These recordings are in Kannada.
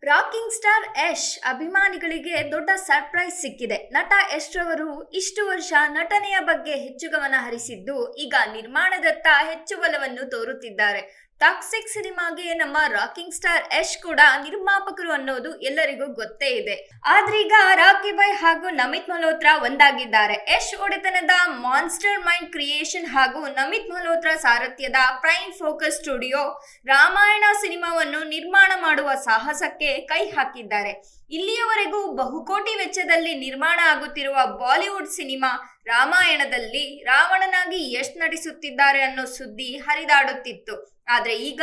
ರಾಕಿಂಗ್ ಸ್ಟಾರ್ ಯಶ್ ಅಭಿಮಾನಿಗಳಿಗೆ ದೊಡ್ಡ ಸರ್ಪ್ರೈಸ್ ಸಿಕ್ಕಿದೆ. ನಟ ಯಶ್ ರವರು ಇಷ್ಟು ವರ್ಷ ನಟನೆಯ ಬಗ್ಗೆ ಹೆಚ್ಚು ಗಮನ ಹರಿಸಿದ್ದು ಈಗ ನಿರ್ಮಾಣದತ್ತ ಹೆಚ್ಚು ಒಲವನ್ನು ತೋರುತ್ತಿದ್ದಾರೆ. ಟಾಕ್ಸಿಕ್ ಸಿನಿಮಾಗೆ ನಮ್ಮ ರಾಕಿಂಗ್ ಸ್ಟಾರ್ ಯಶ್ ಕೂಡ ನಿರ್ಮಾಪಕರು ಅನ್ನೋದು ಎಲ್ಲರಿಗೂ ಗೊತ್ತೇ ಇದೆ. ಆದ್ರೀಗ ರಾಕಿ ಬಾಯ್ ಹಾಗೂ ನಮಿತ್ ಮಲ್ಹೋತ್ರಾ ಒಂದಾಗಿದ್ದಾರೆ. ಯಶ್ ಒಡೆತನದ ಮಾನ್ಸ್ಟರ್ ಮೈಂಡ್ ಕ್ರಿಯೇಷನ್ ಹಾಗೂ ನಮಿತ್ ಮಲ್ಹೋತ್ರಾ ಸಾರಥ್ಯದ ಪ್ರೈಮ್ ಫೋಕಸ್ ಸ್ಟುಡಿಯೋ ರಾಮಾಯಣ ಸಿನಿಮಾವನ್ನು ನಿರ್ಮಾಣ ಮಾಡುವ ಸಾಹಸಕ್ಕೆ ಕೈ ಹಾಕಿದ್ದಾರೆ. ಇಲ್ಲಿಯವರೆಗೂ ಬಹುಕೋಟಿ ವೆಚ್ಚದಲ್ಲಿ ನಿರ್ಮಾಣ ಆಗುತ್ತಿರುವ ಬಾಲಿವುಡ್ ಸಿನಿಮಾ ರಾಮಾಯಣದಲ್ಲಿ ರಾವಣನಾಗಿ ಯಶ್ ನಟಿಸುತ್ತಿದ್ದಾರೆ ಅನ್ನೋ ಸುದ್ದಿ ಹರಿದಾಡುತ್ತಿತ್ತು. ಆದ್ರೆ ಈಗ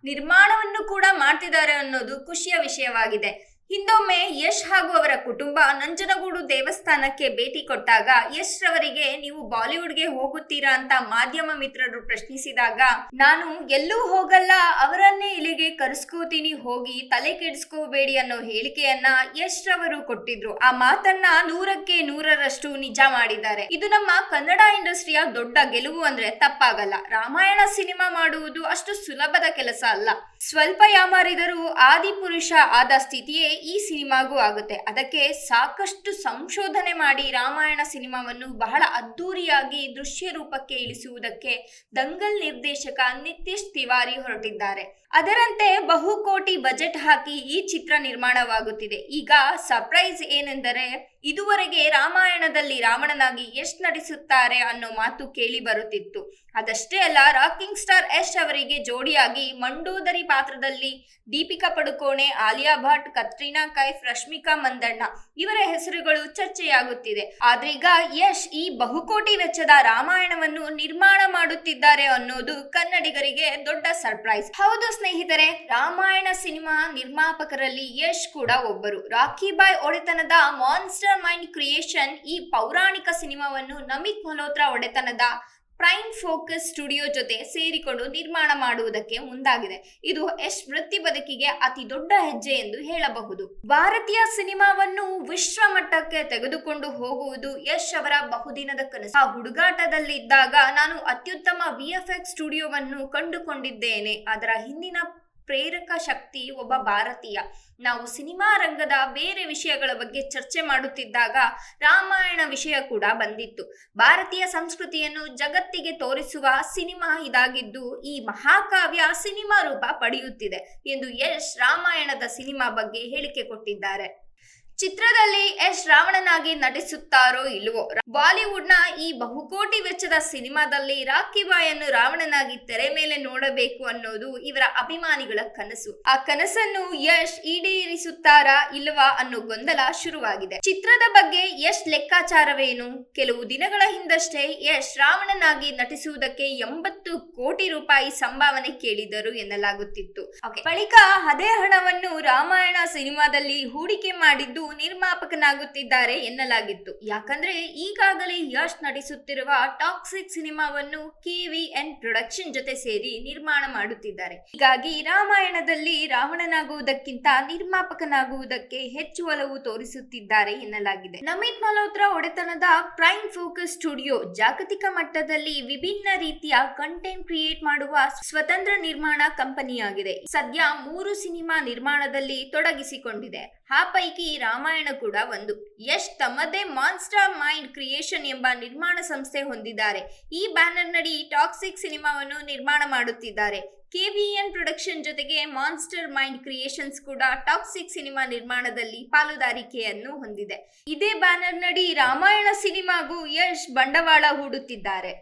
ನಿರ್ಮಾಣವನ್ನು ಕೂಡ ಮಾಡ್ತಿದ್ದಾರೆ ಅನ್ನೋದು ಖುಷಿಯ ವಿಷಯವಾಗಿದೆ. ಹಿಂದೊಮ್ಮೆ ಯಶ್ ಹಾಗೂ ಅವರ ಕುಟುಂಬ ನಂಜನಗೂಡು ದೇವಸ್ಥಾನಕ್ಕೆ ಭೇಟಿ ಕೊಟ್ಟಾಗ ಯಶ್ ರವರಿಗೆ ನೀವು ಬಾಲಿವುಡ್ಗೆ ಹೋಗುತ್ತೀರಾ ಅಂತ ಮಾಧ್ಯಮ ಮಿತ್ರರು ಪ್ರಶ್ನಿಸಿದಾಗ, ನಾನು ಎಲ್ಲೂ ಹೋಗಲ್ಲ, ಅವರನ್ನೇ ಇಲ್ಲಿಗೆ ಕರೆಸ್ಕೋತೀನಿ, ಹೋಗಿ ತಲೆ ಕೆಡಿಸ್ಕೋಬೇಡಿ ಅನ್ನೋ ಹೇಳಿಕೆಯನ್ನ ಯಶ್ ರವರು ಕೊಟ್ಟಿದ್ರು. ಆ ಮಾತನ್ನ 100ಕ್ಕೆ 100ರಷ್ಟು ನಿಜ ಮಾಡಿದ್ದಾರೆ. ಇದು ನಮ್ಮ ಕನ್ನಡ ಇಂಡಸ್ಟ್ರಿಯ ದೊಡ್ಡ ಗೆಲುವು ಅಂದ್ರೆ ತಪ್ಪಾಗಲ್ಲ. ರಾಮಾಯಣ ಸಿನಿಮಾ ಮಾಡುವುದು ಅಷ್ಟು ಸುಲಭದ ಕೆಲಸ ಅಲ್ಲ. ಸ್ವಲ್ಪ ಯಾಮಾರಿದರೂ ಆದಿಪುರುಷ ಆದ ಸ್ಥಿತಿಯೇ ಈ ಸಿನಿಮಾಗೂ ಆಗುತ್ತೆ. ಅದಕ್ಕೆ ಸಾಕಷ್ಟು ಸಂಶೋಧನೆ ಮಾಡಿ ರಾಮಾಯಣ ಸಿನಿಮಾವನ್ನು ಬಹಳ ಅದ್ದೂರಿಯಾಗಿ ದೃಶ್ಯ ರೂಪಕ್ಕೆ ಇಳಿಸುವುದಕ್ಕೆ ದಂಗಲ್ ನಿರ್ದೇಶಕ ನಿತೀಶ್ ತಿವಾರಿ ಹೊರಟಿದ್ದಾರೆ. ಅದರಂತೆ ಬಹುಕೋಟಿ ಬಜೆಟ್ ಹಾಕಿ ಈ ಚಿತ್ರ ನಿರ್ಮಾಣವಾಗುತ್ತಿದೆ. ಈಗ ಸರ್ಪ್ರೈಸ್ ಏನೆಂದರೆ, ಇದುವರೆಗೆ ರಾಮಾಯಣದಲ್ಲಿ ರಾವಣನಾಗಿ ಯಶ್ ನಟಿಸುತ್ತಾರೆ ಅನ್ನೋ ಮಾತು ಕೇಳಿ ಬರುತ್ತಿತ್ತು. ಅದಷ್ಟೇ ಅಲ್ಲ, ರಾಕಿಂಗ್ ಸ್ಟಾರ್ ಯಶ್ ಅವರಿಗೆ ಜೋಡಿಯಾಗಿ ಮಂಡೋದರಿ ಪಾತ್ರದಲ್ಲಿ ದೀಪಿಕಾ ಪಡುಕೋಣೆ, ಆಲಿಯಾ ಭಟ್, ಕತ್ರಿನಾ ಕೈಫ್, ರಶ್ಮಿಕಾ ಮಂದಣ್ಣ ಇವರ ಹೆಸರುಗಳು ಚರ್ಚೆಯಾಗುತ್ತಿದೆ. ಆದ್ರೀಗ ಯಶ್ ಈ ಬಹುಕೋಟಿ ವೆಚ್ಚದ ರಾಮಾಯಣವನ್ನು ನಿರ್ಮಾಣ ಮಾಡುತ್ತಿದ್ದಾರೆ ಅನ್ನೋದು ಕನ್ನಡಿಗರಿಗೆ ದೊಡ್ಡ ಸರ್ಪ್ರೈಸ್. ಹೌದು ಸ್ನೇಹಿತರೆ, ರಾಮಾಯಣ ಸಿನಿಮಾ ನಿರ್ಮಾಪಕರಲ್ಲಿ ಯಶ್ ಕೂಡ ಒಬ್ಬರು. ರಾಕಿ ಬಾಯ್ ಒಡೆತನದ ಮಾನ್ಸ್ಟರ್ ಮೈಂಡ್ ಕ್ರಿಯೇಷನ್ ಈ ಪೌರಾಣಿಕ ಸಿನಿಮಾವನ್ನು ನಮಿತ್ ಮಲ್ಹೋತ್ರಾ ಒಡೆತನದ ಪ್ರೈಮ್ ಫೋಕಸ್ ಸ್ಟುಡಿಯೋ ಜೊತೆ ಸೇರಿಕೊಂಡು ನಿರ್ಮಾಣ ಮಾಡುವುದಕ್ಕೆ ಮುಂದಾಗಿದೆ. ಇದು ಯಶ್ ವೃತ್ತಿ ಬದುಕಿಗೆ ಅತಿ ದೊಡ್ಡ ಹೆಜ್ಜೆ ಎಂದು ಹೇಳಬಹುದು. ಭಾರತೀಯ ಸಿನಿಮಾವನ್ನು ವಿಶ್ವ ಮಟ್ಟಕ್ಕೆ ತೆಗೆದುಕೊಂಡು ಹೋಗುವುದು ಯಶ್ ಅವರ ಬಹುದಿನದ ಕನಸು. ಆ ಹುಡುಗಾಟದಲ್ಲಿದ್ದಾಗ ನಾನು ಅತ್ಯುತ್ತಮ VFX ಸ್ಟುಡಿಯೋವನ್ನು ಕಂಡುಕೊಂಡಿದ್ದೇನೆ. ಅದರ ಹಿಂದಿನ ಪ್ರೇರಕ ಶಕ್ತಿ ಒಬ್ಬ ಭಾರತೀಯ. ನಾವು ಸಿನಿಮಾ ರಂಗದ ಬೇರೆ ವಿಷಯಗಳ ಬಗ್ಗೆ ಚರ್ಚೆ ಮಾಡುತ್ತಿದ್ದಾಗ ರಾಮಾಯಣ ವಿಷಯ ಕೂಡ ಬಂದಿತ್ತು. ಭಾರತೀಯ ಸಂಸ್ಕೃತಿಯನ್ನು ಜಗತ್ತಿಗೆ ತೋರಿಸುವ ಸಿನಿಮಾ ಇದಾಗಿದ್ದು ಈ ಮಹಾಕಾವ್ಯ ಸಿನಿಮಾ ರೂಪ ಪಡೆಯುತ್ತಿದೆ ಎಂದು ಯಶ್ ರಾಮಾಯಣದ ಸಿನಿಮಾ ಬಗ್ಗೆ ಹೇಳಿಕೆ ಕೊಟ್ಟಿದ್ದಾರೆ. ಚಿತ್ರದಲ್ಲಿ ಯಶ್ ರಾವಣನಾಗಿ ನಟಿಸುತ್ತಾರೋ ಇಲ್ವೋ, ಬಾಲಿವುಡ್ ನ ಈ ಬಹುಕೋಟಿ ವೆಚ್ಚದ ಸಿನಿಮಾದಲ್ಲಿ ರಾಕಿ ಬಾಯ್ ಅನ್ನು ರಾವಣನಾಗಿ ತೆರೆ ಮೇಲೆ ನೋಡಬೇಕು ಅನ್ನೋದು ಇವರ ಅಭಿಮಾನಿಗಳ ಕನಸು. ಆ ಕನಸನ್ನು ಯಶ್ ಈಡೇರಿಸುತ್ತಾರಾ ಇಲ್ವಾ ಅನ್ನೋ ಗೊಂದಲ ಶುರುವಾಗಿದೆ. ಚಿತ್ರದ ಬಗ್ಗೆ ಯಶ್ ಲೆಕ್ಕಾಚಾರವೇನು? ಕೆಲವು ದಿನಗಳ ಹಿಂದಷ್ಟೇ ಯಶ್ ರಾವಣನಾಗಿ ನಟಿಸುವುದಕ್ಕೆ 80 ಕೋಟಿ ರೂಪಾಯಿ ಸಂಭಾವನೆ ಕೇಳಿದರು ಎನ್ನಲಾಗುತ್ತಿತ್ತು. ಬಳಿಕ ಅದೇ ಹಣವನ್ನು ರಾಮಾಯಣ ಸಿನಿಮಾದಲ್ಲಿ ಹೂಡಿಕೆ ಮಾಡಿದ್ದು ನಿರ್ಮಾಪಕನಾಗುತ್ತಿದ್ದಾರೆ ಎನ್ನಲಾಗಿತ್ತು. ಯಾಕಂದ್ರೆ ಈಗಾಗಲೇ ಯಶ್ ನಟಿಸುತ್ತಿರುವ ಟಾಕ್ಸಿಕ್ ಸಿನಿಮಾವನ್ನು KVN ಪ್ರೊಡಕ್ಷನ್ ಜೊತೆ ಸೇರಿ ನಿರ್ಮಾಣ ಮಾಡುತ್ತಿದ್ದಾರೆ. ಹೀಗಾಗಿ ರಾಮಾಯಣದಲ್ಲಿ ರಾವಣನಾಗುವುದಕ್ಕಿಂತ ನಿರ್ಮಾಪಕನಾಗುವುದಕ್ಕೆ ಹೆಚ್ಚು ಒಲವು ತೋರಿಸುತ್ತಿದ್ದಾರೆ ಎನ್ನಲಾಗಿದೆ. ನಮಿತ್ ಮಲ್ಹೋತ್ರಾ ಒಡೆತನದ ಪ್ರೈಮ್ ಫೋಕಸ್ ಸ್ಟುಡಿಯೋ ಜಾಗತಿಕ ಮಟ್ಟದಲ್ಲಿ ವಿಭಿನ್ನ ರೀತಿಯ ಕಂಟೆಂಟ್ ಕ್ರಿಯೇಟ್ ಮಾಡುವ ಸ್ವತಂತ್ರ ನಿರ್ಮಾಣ ಕಂಪನಿಯಾಗಿದೆ. ಸದ್ಯ 3 ಸಿನಿಮಾ ನಿರ್ಮಾಣದಲ್ಲಿ ತೊಡಗಿಸಿಕೊಂಡಿದೆ. ಆ ಪೈಕಿ ರಾಮಾಯಣ ಕೂಡ ಒಂದು. ಯಶ್ ತಮ್ಮದೇ ಮಾನ್ಸ್ಟರ್ ಮೈಂಡ್ ಕ್ರಿಯೇಷನ್ ಎಂಬ ನಿರ್ಮಾಣ ಸಂಸ್ಥೆ ಹೊಂದಿದ್ದಾರೆ. ಈ ಬ್ಯಾನರ್ ನಡಿ ಟಾಕ್ಸಿಕ್ ಸಿನಿಮಾವನ್ನು ನಿರ್ಮಾಣ ಮಾಡುತ್ತಿದ್ದಾರೆ. KVN ಪ್ರೊಡಕ್ಷನ್ ಜೊತೆಗೆ ಮಾನ್ಸ್ಟರ್ ಮೈಂಡ್ ಕ್ರಿಯೇಷನ್ಸ್ ಕೂಡ ಟಾಕ್ಸಿಕ್ ಸಿನಿಮಾ ನಿರ್ಮಾಣದಲ್ಲಿ ಪಾಲುದಾರಿಕೆಯನ್ನು ಹೊಂದಿದೆ. ಇದೇ ಬ್ಯಾನರ್ ನಡಿ ರಾಮಾಯಣ ಸಿನಿಮಾಗೂ ಯಶ್ ಬಂಡವಾಳ ಹೂಡುತ್ತಿದ್ದಾರೆ.